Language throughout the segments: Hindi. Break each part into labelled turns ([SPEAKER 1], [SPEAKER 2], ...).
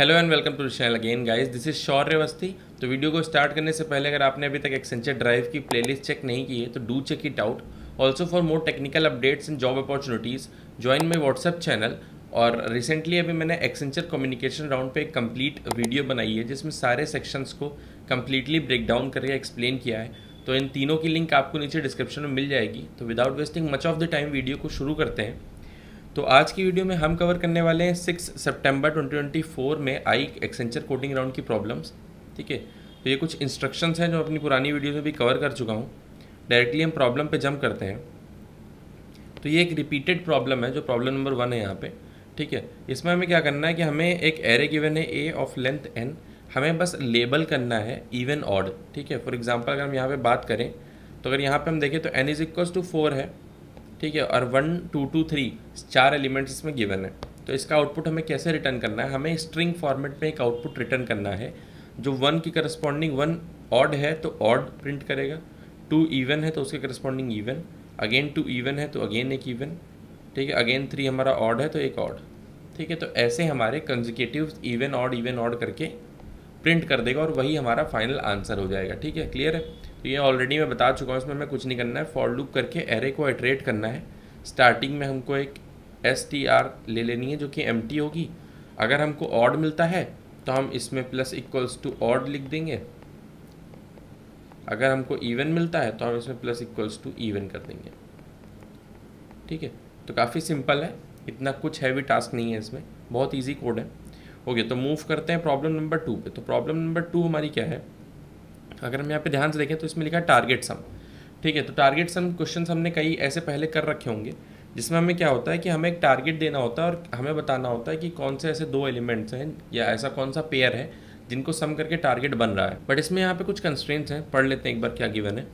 [SPEAKER 1] Hello and welcome to the channel again guys, this is Shaurya Awasthi. तो वीडियो को स्टार्ट करने से पहले अगर आपने अभी तक एक्सेंचर ड्राइव की प्लेलिस्ट चेक नहीं की है तो do check it out. Also for more technical updates and job opportunities join my WhatsApp channel. और रिसेंटली अभी मैंने एक्सेंचर कम्युनिकेशन राउंड पे एक कंप्लीट वीडियो बनाई है जिसमें सारे सेक्शंस को कंप्लीटली ब्रेक डाउन करके एक्सप्लेन किया है। तो इन तीनों की लिंक आपको नीचे डिस्क्रिप्शन में मिल जाएगी। तो without wasting much of the time video को शुरू करते हैं। तो आज की वीडियो में हम कवर करने वाले हैं 6 सितंबर 2024 में आई एक्सेंचर कोडिंग राउंड की प्रॉब्लम्स। ठीक है, तो ये कुछ इंस्ट्रक्शंस हैं जो अपनी पुरानी वीडियो में भी कवर कर चुका हूँ। डायरेक्टली हम प्रॉब्लम पे जंप करते हैं। तो ये एक रिपीटेड प्रॉब्लम है जो प्रॉब्लम नंबर 1 है यहाँ पे। ठीक है, इसमें हमें क्या करना है कि हमें एक एरे गिवन है ए ऑफ लेंथ n, हमें बस लेबल करना है इवन ऑड। ठीक है, फॉर एग्जाम्पल अगर हम यहाँ पे बात करें तो अगर यहाँ पे हम देखें तो n इज इक्वल्स टू 4 है। ठीक है, और 1 2 2 3 4 एलिमेंट्स इसमें गिवन है। तो इसका आउटपुट हमें कैसे रिटर्न करना है, हमें स्ट्रिंग फॉर्मेट में एक आउटपुट रिटर्न करना है जो 1 की करस्पॉन्डिंग 1 ऑड है तो ऑड प्रिंट करेगा, 2 इवन है तो उसके करस्पॉन्डिंग इवन, अगेन 2 इवन है तो अगेन एक इवन। ठीक है, अगेन 3 हमारा ऑड है तो एक ऑड। ठीक है, तो ऐसे हमारे कंसेक्यूटिव इवन ऑड करके प्रिंट कर देगा और वही हमारा फाइनल आंसर हो जाएगा। ठीक है, क्लियर है। तो ये ऑलरेडी मैं बता चुका हूँ, इसमें हमें कुछ नहीं करना है, फॉर लूप करके एरे को इटरेट करना है। स्टार्टिंग में हमको एक str ले लेनी है जो कि एम्प्टी होगी। अगर हमको ऑड मिलता है तो हम इसमें प्लस इक्वल्स टू ऑड लिख देंगे, अगर हमको इवन मिलता है तो हम इसमें प्लस इक्वल्स टू इवन कर देंगे। ठीक है, तो काफ़ी सिंपल है, इतना कुछ हैवी टास्क नहीं है इसमें, बहुत ईजी कोड है। ओके, तो मूव करते हैं प्रॉब्लम नंबर 2 पे। तो प्रॉब्लम नंबर 2 हमारी क्या है, अगर हम यहाँ पे ध्यान से देखें तो इसमें लिखा है टारगेट सम। ठीक है, तो टारगेट सम क्वेश्चन हमने कई ऐसे पहले कर रखे होंगे जिसमें हमें क्या होता है कि हमें एक टारगेट देना होता है और हमें बताना होता है कि कौन से ऐसे दो एलिमेंट्स हैं या ऐसा कौन सा पेयर है जिनको सम करके टारगेट बन रहा है। बट इसमें यहाँ पे कुछ कंस्ट्रेंट्स हैं, पढ़ लेते हैं एक बार क्या गिवन है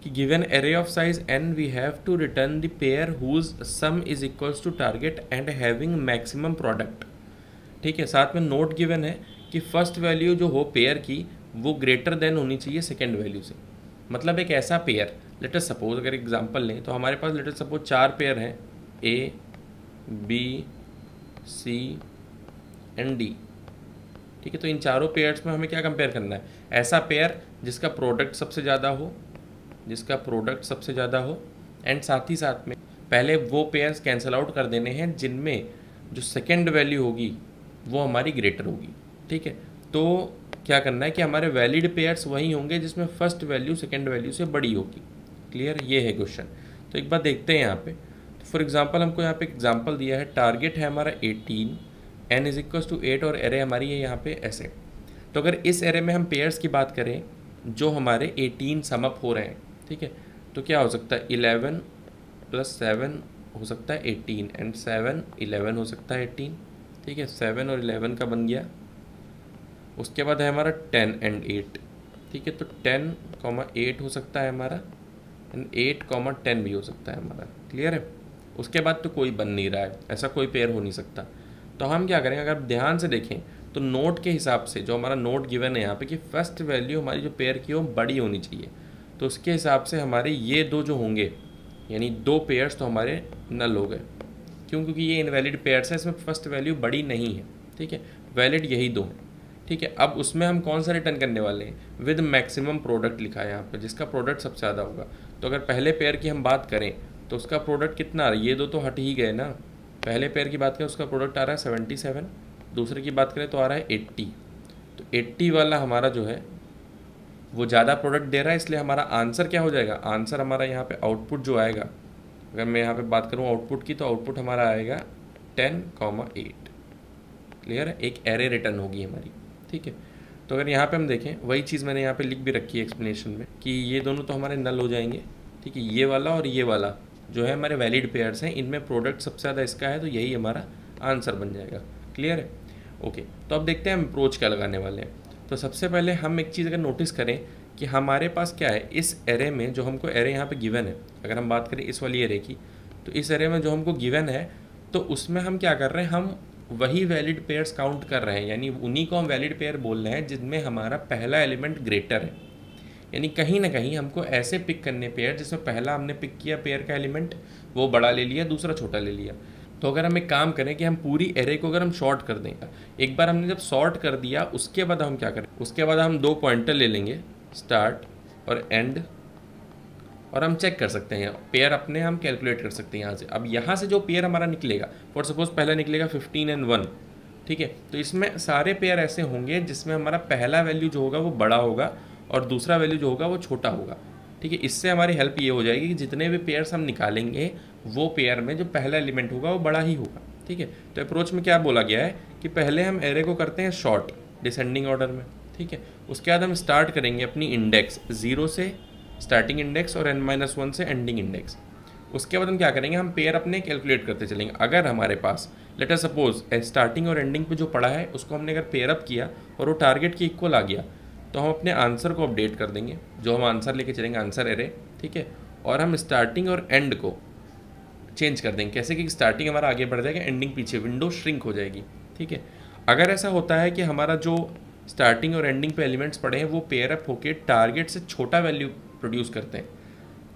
[SPEAKER 1] कि given array of size n we have to return the pair whose sum is equals to target and having maximum product. ठीक है, साथ में नोट गिवन है कि फर्स्ट वैल्यू जो हो पेयर की वो ग्रेटर देन होनी चाहिए सेकेंड वैल्यू से। मतलब एक ऐसा पेयर, लेट अस सपोज अगर एग्जांपल लें तो हमारे पास लेट अस सपोज 4 पेयर हैं A B C and D. ठीक है, तो इन चारों पेयर्स में हमें क्या कंपेयर करना है, ऐसा पेयर जिसका प्रोडक्ट सबसे ज़्यादा हो, एंड साथ ही साथ में पहले वो पेयर्स कैंसिल आउट कर देने हैं जिनमें जो सेकेंड वैल्यू होगी वो हमारी ग्रेटर होगी। ठीक है, तो क्या करना है कि हमारे वैलिड पेयर्स वही होंगे जिसमें फर्स्ट वैल्यू सेकेंड वैल्यू से बड़ी होगी। क्लियर, ये है क्वेश्चन। तो एक बार देखते हैं यहाँ पे। तो फॉर एग्जांपल हमको यहाँ पे एग्जांपल दिया है, टारगेट है हमारा 18, n इज इक्वल्स टू 8 और एरे हमारी है यहाँ पे ऐसे। तो अगर इस एरे में हम पेयर्स की बात करें जो हमारे 18 समअप हो रहे हैं, ठीक है, तो क्या हो सकता है 11 + 7 हो सकता है 18 एंड 7 11 हो सकता है 18। ठीक है, 7 और 11 का बन गया। उसके बाद है हमारा 10 एंड 8। ठीक है, तो 10, 8 हो सकता है हमारा एंड 8, 10 भी हो सकता है हमारा। क्लियर है। उसके बाद तो कोई बन नहीं रहा है, ऐसा कोई पेयर हो नहीं सकता। तो हम क्या करेंगे, अगर ध्यान से देखें तो नोट के हिसाब से जो हमारा नोट गिवन है यहाँ पे कि फर्स्ट वैल्यू हमारी जो पेयर की हो बड़ी होनी चाहिए, तो उसके हिसाब से हमारे ये दो जो होंगे यानी 2 पेयर्स तो हमारे नल हो गए। क्यों? क्योंकि ये इनवैलिड पेयर्स है, इसमें फर्स्ट वैल्यू बड़ी नहीं है। ठीक है, वैलिड यही 2 हैं। ठीक है, अब उसमें हम कौन सा रिटर्न करने वाले हैं, विद मैक्सिमम प्रोडक्ट लिखा है यहाँ पे, जिसका प्रोडक्ट सबसे ज़्यादा होगा। तो अगर पहले पेयर की हम बात करें तो उसका प्रोडक्ट कितना आ रहा है, ये दो तो हट ही गए ना। पहले पेयर की बात करें उसका प्रोडक्ट आ रहा है 77, दूसरे की बात करें तो आ रहा है 80। तो 80 वाला हमारा जो है वो ज़्यादा प्रोडक्ट दे रहा है, इसलिए हमारा आंसर क्या हो जाएगा, आंसर हमारा यहाँ पे आउटपुट जो आएगा, अगर मैं यहाँ पे बात करूँ आउटपुट की, तो आउटपुट हमारा आएगा 10, 8। क्लियर है, एक एरे रिटर्न होगी हमारी। ठीक है, तो अगर यहाँ पे हम देखें वही चीज़ मैंने यहाँ पे लिख भी रखी है एक्सप्लेनेशन में कि ये दोनों तो हमारे नल हो जाएंगे। ठीक है, ये वाला और ये वाला जो है हमारे वैलिड पेयर्स हैं, इनमें प्रोडक्ट सबसे ज़्यादा इसका है, तो यही हमारा आंसर बन जाएगा। क्लियर है। ओके, तो अब देखते हैं हम अप्रोच क्या लगाने वाले हैं। तो सबसे पहले हम एक चीज़ अगर नोटिस करें कि हमारे पास क्या है, इस एरे में जो हमको एरे यहाँ पे गिवन है, अगर हम बात करें इस वाली एरे की, तो इस एरे में जो हमको गिवन है तो उसमें हम क्या कर रहे हैं, हम वही वैलिड पेयर्स काउंट कर रहे हैं, यानी उन्हीं को हम वैलिड पेयर बोल रहे हैं जिनमें हमारा पहला एलिमेंट ग्रेटर है। यानी कहीं ना कहीं हमको ऐसे पिक करने पेयर जिसमें पहला हमने पिक किया पेयर का एलिमेंट वो बड़ा ले लिया, दूसरा छोटा ले लिया। तो अगर हम एक काम करें कि हम पूरी एरे को अगर हम शॉर्ट कर दें, एक बार हमने जब शॉर्ट कर दिया उसके बाद हम क्या करें, उसके बाद हम 2 पॉइंटर ले लेंगे, स्टार्ट और एंड, और हम चेक कर सकते हैं पेयर अपने हम कैलकुलेट कर सकते हैं यहाँ से। अब यहाँ से जो पेयर हमारा निकलेगा, फॉर सपोज पहला निकलेगा 15 और 1, ठीक है, तो इसमें सारे पेयर ऐसे होंगे जिसमें हमारा पहला वैल्यू जो होगा वो बड़ा होगा और दूसरा वैल्यू जो होगा वो छोटा होगा, ठीक है। इससे हमारी हेल्प ये हो जाएगी कि जितने भी पेयर्स हम निकालेंगे वो पेयर में जो पहला एलिमेंट होगा वो बड़ा ही होगा, ठीक है। तो अप्रोच में क्या बोला गया है कि पहले हम एरे को करते हैं शॉर्ट डिसेंडिंग ऑर्डर में, ठीक है। उसके बाद हम स्टार्ट करेंगे अपनी इंडेक्स 0 से स्टार्टिंग इंडेक्स और n-1 से एंडिंग इंडेक्स। उसके बाद हम क्या करेंगे, हम पेयर अपने कैलकुलेट करते चलेंगे। अगर हमारे पास लेट अस सपोज स्टार्टिंग और एंडिंग पे जो पड़ा है उसको हमने अगर पेयर अप किया और वो टारगेट के इक्वल आ गया तो हम अपने आंसर को अपडेट कर देंगे, जो हम आंसर लेके चलेंगे आंसर एरे, ठीक है। और हम स्टार्टिंग और एंड को चेंज कर देंगे, कैसे कि स्टार्टिंग हमारा आगे बढ़ जाएगा, एंडिंग पीछे, विंडो श्रिंक हो जाएगी, ठीक है। अगर ऐसा होता है कि हमारा जो स्टार्टिंग और एंडिंग पे एलिमेंट्स पड़े हैं वो पेयर अप होकर टारगेट से छोटा वैल्यू प्रोड्यूस करते हैं,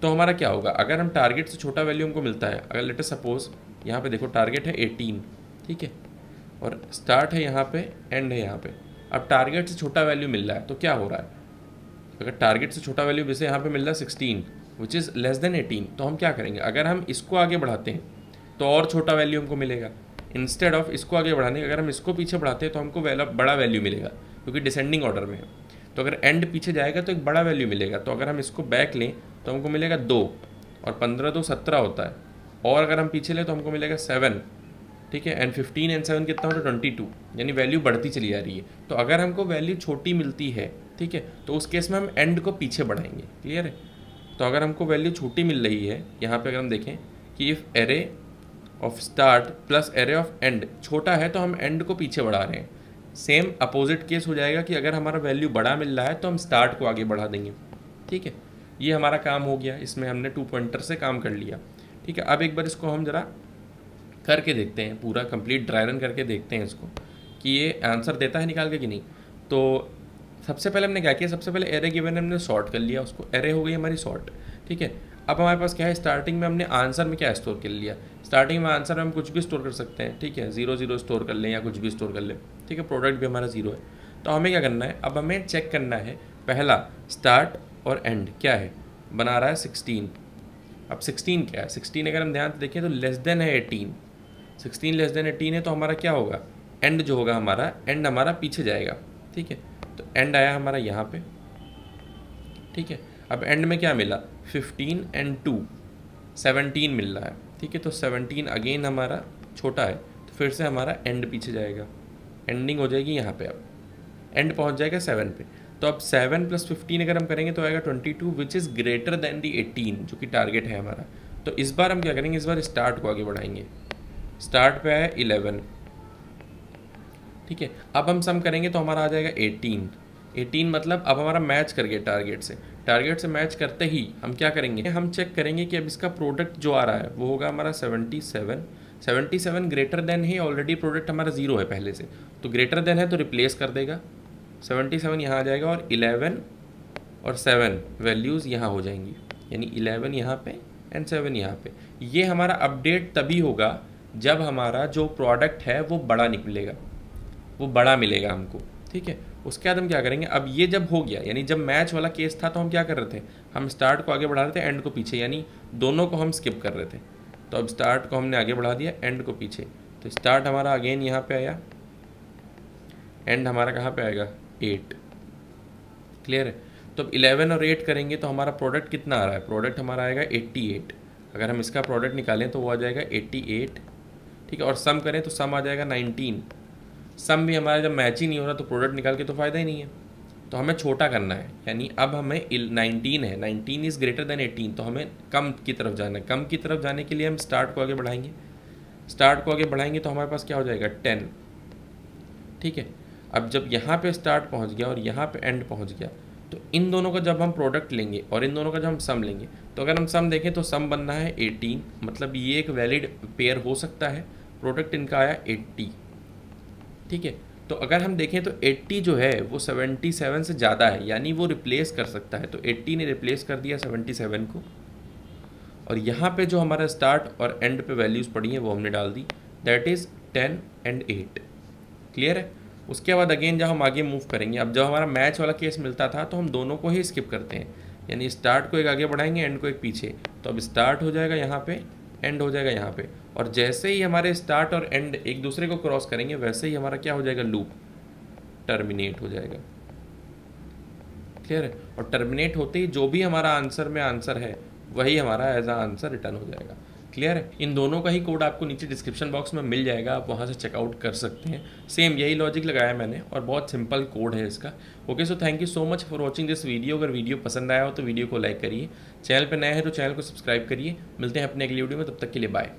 [SPEAKER 1] तो हमारा क्या होगा, अगर हम टारगेट से छोटा वैल्यू हमको मिलता है, अगर लेट अस सपोज यहाँ पे देखो टारगेट है 18, ठीक है, और स्टार्ट है यहाँ पे, एंड है यहाँ पे, अब टारगेट से छोटा वैल्यू मिल रहा है तो क्या हो रहा है, अगर टारगेट से छोटा वैल्यू जैसे यहाँ पे मिल रहा है 16 विच इज़ लेस देन 18, तो हम क्या करेंगे, अगर हम इसको आगे बढ़ाते हैं तो और छोटा वैल्यू हमको मिलेगा, इंस्टेड ऑफ इसको आगे बढ़ाने अगर हम इसको पीछे बढ़ाते हैं तो हमको बड़ा वैल्यू मिलेगा क्योंकि डिसेंडिंग ऑर्डर में है। तो अगर एंड पीछे जाएगा तो एक बड़ा वैल्यू मिलेगा, तो अगर हम इसको बैक लें तो हमको मिलेगा 2 और 15 तो 17 होता है, और अगर हम पीछे लें तो हमको मिलेगा 7, ठीक है, एंड 15 एंड 7 कितना होता है 22, यानी वैल्यू बढ़ती चली जा रही है। तो अगर हमको वैल्यू छोटी मिलती है, ठीक है, तो उस केस में हम एंड को पीछे बढ़ाएंगे, क्लियर है। तो अगर हमको वैल्यू छोटी मिल रही है, यहाँ पे अगर हम देखें कि if array of start plus array of and छोटा है तो हम एंड को पीछे बढ़ा रहे हैं। सेम अपोजिट केस हो जाएगा कि अगर हमारा वैल्यू बड़ा मिल रहा है तो हम स्टार्ट को आगे बढ़ा देंगे, ठीक है। ये हमारा काम हो गया, इसमें हमने 2 पॉइंटर से काम कर लिया, ठीक है। अब एक बार इसको हम ज़रा करके देखते हैं, पूरा कंप्लीट ड्राई रन करके देखते हैं इसको कि ये आंसर देता है निकाल के कि नहीं। तो सबसे पहले हमने क्या किया, सबसे पहले एरे गिवन हमने सॉर्ट कर लिया, उसको एरे हो गई हमारी सॉर्ट, ठीक है। अब हमारे पास क्या है, स्टार्टिंग में हमने आंसर में क्या स्टोर कर लिया, स्टार्टिंग में आंसर में हम कुछ भी स्टोर कर सकते हैं, ठीक है, 0 0 स्टोर कर लें या कुछ भी स्टोर कर लें, ठीक है। प्रोडक्ट भी हमारा 0 है, तो हमें क्या करना है, अब हमें चेक करना है पहला स्टार्ट और एंड क्या है, बना रहा है 16। अब 16 क्या है, 16 अगर हम ध्यान से देखें तो लेस देन है 18, 16 लेस देन 18 है, तो हमारा क्या होगा, एंड जो होगा हमारा, एंड हमारा पीछे जाएगा, ठीक है। तो एंड आया हमारा यहाँ पे, ठीक है। अब एंड में क्या मिला, 15 एंड 2 17 मिल रहा है, ठीक है। तो 17 अगेन हमारा छोटा है, तो फिर से हमारा एंड पीछे जाएगा, एंडिंग हो जाएगी यहाँ पे, अब एंड पहुँच जाएगा 7 पे। तो अब 7 + 15 अगर हम करेंगे तो आएगा 22 विच इज़ ग्रेटर देन दी 18 जो कि टारगेट है हमारा। तो इस बार हम क्या करेंगे, इस बार स्टार्ट को आगे बढ़ाएंगे, स्टार्ट पे आया 11, ठीक है। अब हम सम करेंगे तो हमारा आ जाएगा 18 मतलब अब हमारा मैच कर गया टारगेट से मैच करते ही हम क्या करेंगे, हम चेक करेंगे कि अब इसका प्रोडक्ट जो आ रहा है वो होगा हमारा 77 ग्रेटर देन है, ऑलरेडी प्रोडक्ट हमारा 0 है पहले से, तो ग्रेटर देन है तो रिप्लेस कर देगा, 77 यहाँ आ जाएगा और 11 और 7 वैल्यूज़ यहाँ हो जाएंगी, यानी 11 यहाँ पे एंड 7 यहाँ पे। ये हमारा अपडेट तभी होगा जब हमारा जो प्रोडक्ट है वो बड़ा निकलेगा, वो बड़ा मिलेगा हमको, ठीक है। उसके बाद हम क्या करेंगे, अब ये जब हो गया, यानी जब मैच वाला केस था तो हम क्या कर रहे थे, हम स्टार्ट को आगे बढ़ा रहे थे, एंड को पीछे, यानी दोनों को हम स्किप कर रहे थे। तो अब स्टार्ट को हमने आगे बढ़ा दिया, एंड को पीछे, तो स्टार्ट हमारा अगेन यहाँ पे आया, एंड हमारा कहाँ पे आएगा 8, क्लियर है। तो अब 11 और 8 करेंगे तो हमारा प्रोडक्ट कितना आ रहा है, प्रोडक्ट हमारा आएगा 88। अगर हम इसका प्रोडक्ट निकालें तो वो आ जाएगा 88, ठीक है। और सम करें तो सम आ जाएगा 19। सम भी हमारा जब मैच ही नहीं हो रहा तो प्रोडक्ट निकाल के तो फ़ायदा ही नहीं है, तो हमें छोटा करना है, यानी अब हमें 19 है, 19 इज़ ग्रेटर देन 18, तो हमें कम की तरफ जाना है। कम की तरफ जाने के लिए हम स्टार्ट को आगे बढ़ाएंगे, स्टार्ट को आगे बढ़ाएंगे तो हमारे पास क्या हो जाएगा 10, ठीक है। अब जब यहाँ पे स्टार्ट पहुँच गया और यहाँ पे एंड पहुँच गया, तो इन दोनों का जब हम प्रोडक्ट लेंगे और इन दोनों का जब हम सम लेंगे, तो अगर हम सम देखें तो सम बनना है 18, मतलब ये एक वैलिड पेयर हो सकता है। प्रोडक्ट इनका आया 80, ठीक है। तो अगर हम देखें तो 80 जो है वो 77 से ज़्यादा है, यानी वो रिप्लेस कर सकता है, तो 80 ने रिप्लेस कर दिया 77 को। और यहाँ पे जो हमारा स्टार्ट और एंड पे वैल्यूज़ पड़ी हैं वो हमने डाल दी, दैट इज़ 10 एंड 8। क्लियर है। उसके बाद अगेन जब हम आगे मूव करेंगे, अब जब हमारा मैच वाला केस मिलता था तो हम दोनों को ही स्किप करते हैं, यानी स्टार्ट को एक आगे बढ़ाएंगे, एंड को एक पीछे। तो अब स्टार्ट हो जाएगा यहाँ पे, एंड हो जाएगा यहाँ पे, और जैसे ही हमारे स्टार्ट और एंड एक दूसरे को क्रॉस करेंगे वैसे ही हमारा क्या हो जाएगा, लूप टर्मिनेट हो जाएगा। क्लियर है। और टर्मिनेट होते ही जो भी हमारा आंसर में आंसर है वही हमारा एज आ आंसर रिटर्न हो जाएगा। क्लियर है। इन दोनों का ही कोड आपको नीचे डिस्क्रिप्शन बॉक्स में मिल जाएगा, आप वहाँ से चेकआउट कर सकते हैं। सेम यही लॉजिक लगाया मैंने और बहुत सिंपल कोड है इसका। Okay, so thank you so much for watching this video. अगर वीडियो पसंद आया हो तो वीडियो को लाइक करिए, चैनल पर नए हैं तो चैनल को सब्सक्राइब करिए। मिलते हैं अपने अगली वीडियो में, तब तक के लिए बाय।